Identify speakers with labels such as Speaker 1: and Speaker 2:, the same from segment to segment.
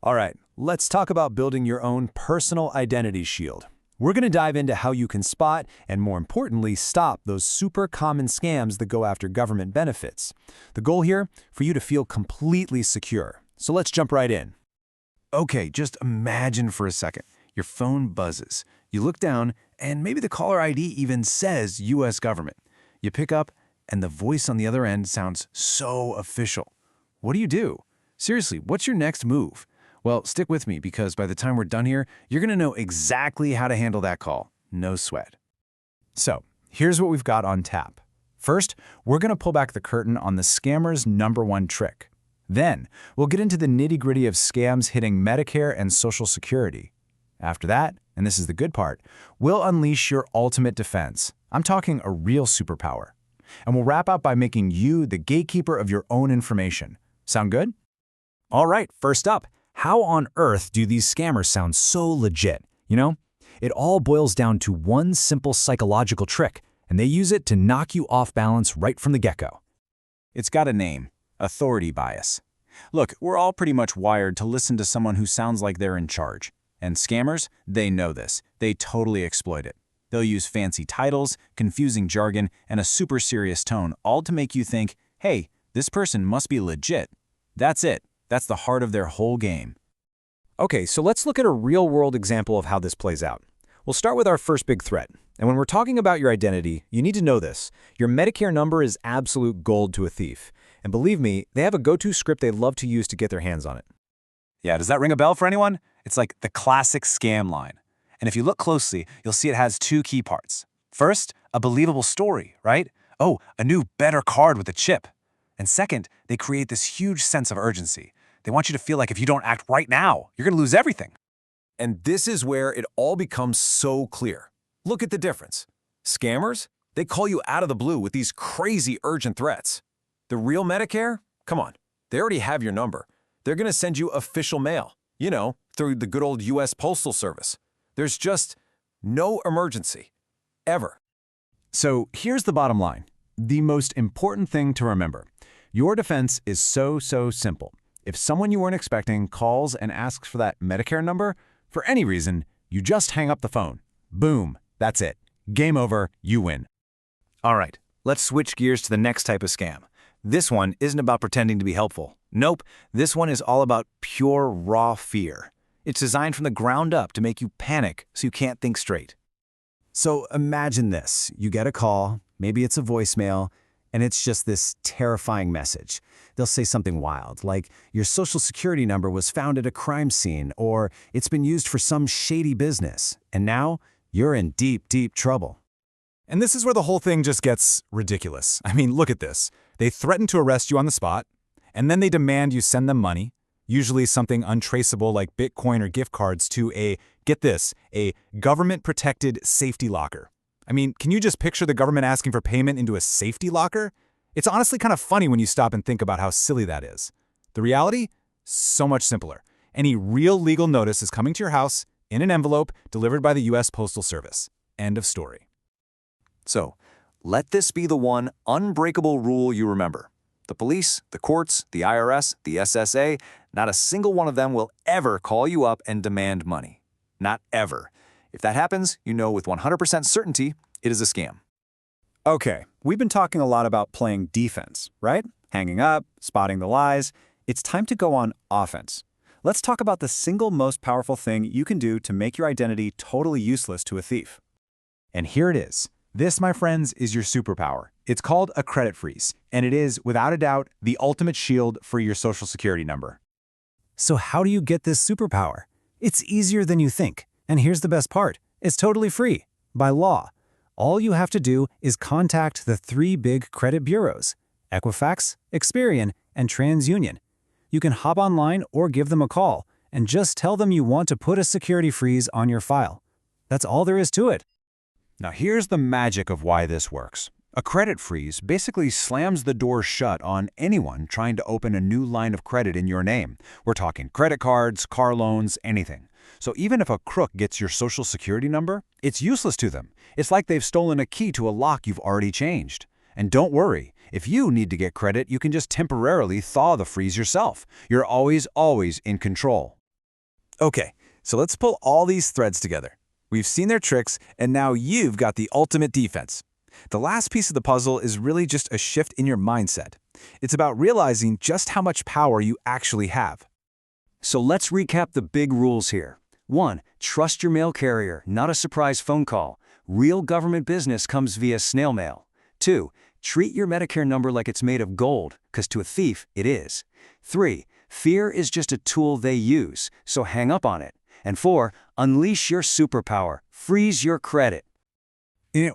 Speaker 1: All right, let's talk about building your own personal identity shield. We're going to dive into how you can spot and, more importantly, stop those super common scams that go after government benefits. The goal here, for you to feel completely secure. So let's jump right in. Okay, just imagine for a second. Your phone buzzes. You look down, and maybe the caller ID even says U.S. government. You pick up, and the voice on the other end sounds so official. What do? Seriously, what's your next move? Well, stick with me because by the time we're done here, you're going to know exactly how to handle that call. No sweat. So, here's what we've got on tap. First, we're going to pull back the curtain on the scammer's #1 trick. Then, we'll get into the nitty-gritty of scams hitting Medicare and Social Security. After that, and this is the good part, we'll unleash your ultimate defense. I'm talking a real superpower. And we'll wrap up by making you the gatekeeper of your own information. Sound good? All right, first up. How on earth do these scammers sound so legit? You know, it all boils down to one simple psychological trick, and they use it to knock you off balance right from the get-go.
Speaker 2: It's got a name: authority bias. Look, we're all pretty much wired to listen to someone who sounds like they're in charge. And scammers, they know this. They totally exploit it. They'll use fancy titles, confusing jargon, and a super serious tone, all to make you think, hey, this person must be legit. That's it. That's the heart of their whole game.
Speaker 1: Okay, so let's look at a real-world example of how this plays out. We'll start with our first big threat. And when we're talking about your identity, you need to know this. Your Medicare number is absolute gold to a thief. And believe me, they have a go-to script they love to use to get their hands on it.
Speaker 2: Yeah, does that ring a bell for anyone? It's like the classic scam line. And if you look closely, you'll see it has two key parts. First, a believable story, right? Oh, a new, better card with a chip. And second, they create this huge sense of urgency. They want you to feel like if you don't act right now, you're going to lose everything.
Speaker 1: And this is where it all becomes so clear. Look at the difference. Scammers, they call you out of the blue with these crazy urgent threats. The real Medicare? Come on, they already have your number. They're going to send you official mail, you know, through the good old U.S. Postal Service. There's just no emergency, ever. So here's the bottom line. The most important thing to remember. Your defense is so simple. If someone you weren't expecting calls and asks for that Medicare number, for any reason, you just hang up the phone. Boom, that's it. Game over, you win. All right, let's switch gears to the next type of scam. This one isn't about pretending to be helpful. Nope, this one is all about pure, raw fear. It's designed from the ground up to make you panic so you can't think straight. So imagine this. You get a call, maybe it's a voicemail, and it's just this terrifying message. They'll say something wild, like your Social Security number was found at a crime scene, or it's been used for some shady business, and now you're in deep trouble. And this is where the whole thing just gets ridiculous. I mean, look at this. They threaten to arrest you on the spot, and then they demand you send them money, usually something untraceable like Bitcoin or gift cards, to get this, a government-protected safety locker. I mean, can you just picture the government asking for payment into a safety locker? It's honestly kind of funny when you stop and think about how silly that is. The reality? So much simpler. Any real legal notice is coming to your house in an envelope delivered by the U.S. Postal Service. End of story. So, let this be the one unbreakable rule you remember. The police, the courts, the IRS, the S.S.A., not a single one of them will ever call you up and demand money. Not ever. If that happens, you know with 100% certainty it is a scam. Okay, we've been talking a lot about playing defense, right? Hanging up, spotting the lies. It's time to go on offense. Let's talk about the single most powerful thing you can do to make your identity totally useless to a thief. And here it is. This, my friends, is your superpower. It's called a credit freeze, and it is, without a doubt, the ultimate shield for your Social Security number. So how do you get this superpower? It's easier than you think. And here's the best part. It's totally free, by law. All you have to do is contact the 3 big credit bureaus, Equifax, Experian, and TransUnion. You can hop online or give them a call and just tell them you want to put a security freeze on your file. That's all there is to it. Now here's the magic of why this works. A credit freeze basically slams the door shut on anyone trying to open a new line of credit in your name. We're talking credit cards, car loans, anything. So even if a crook gets your Social Security number, it's useless to them. It's like they've stolen a key to a lock you've already changed. And don't worry, if you need to get credit, you can just temporarily thaw the freeze yourself. You're always in control.
Speaker 3: Okay, so let's pull all these threads together. We've seen their tricks, and now you've got the ultimate defense. The last piece of the puzzle is really just a shift in your mindset. It's about realizing just how much power you actually have.
Speaker 4: So let's recap the big rules here. 1. Trust your mail carrier, not a surprise phone call. Real government business comes via snail mail. 2. Treat your Medicare number like it's made of gold, because to a thief, it is. 3. Fear is just a tool they use, so hang up on it. And 4. Unleash your superpower. Freeze your credit.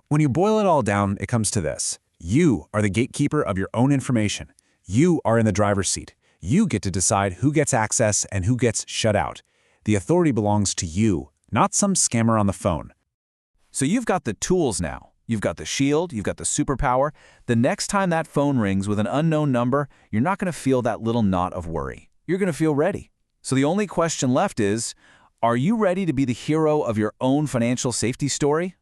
Speaker 3: When you boil it all down, it comes to this. You are the gatekeeper of your own information. You are in the driver's seat. You get to decide who gets access and who gets shut out. The authority belongs to you, not some scammer on the phone.
Speaker 2: So you've got the tools now. You've got the shield, you've got the superpower. The next time that phone rings with an unknown number, you're not going to feel that little knot of worry. You're going to feel ready. So the only question left is, are you ready to be the hero of your own financial safety story?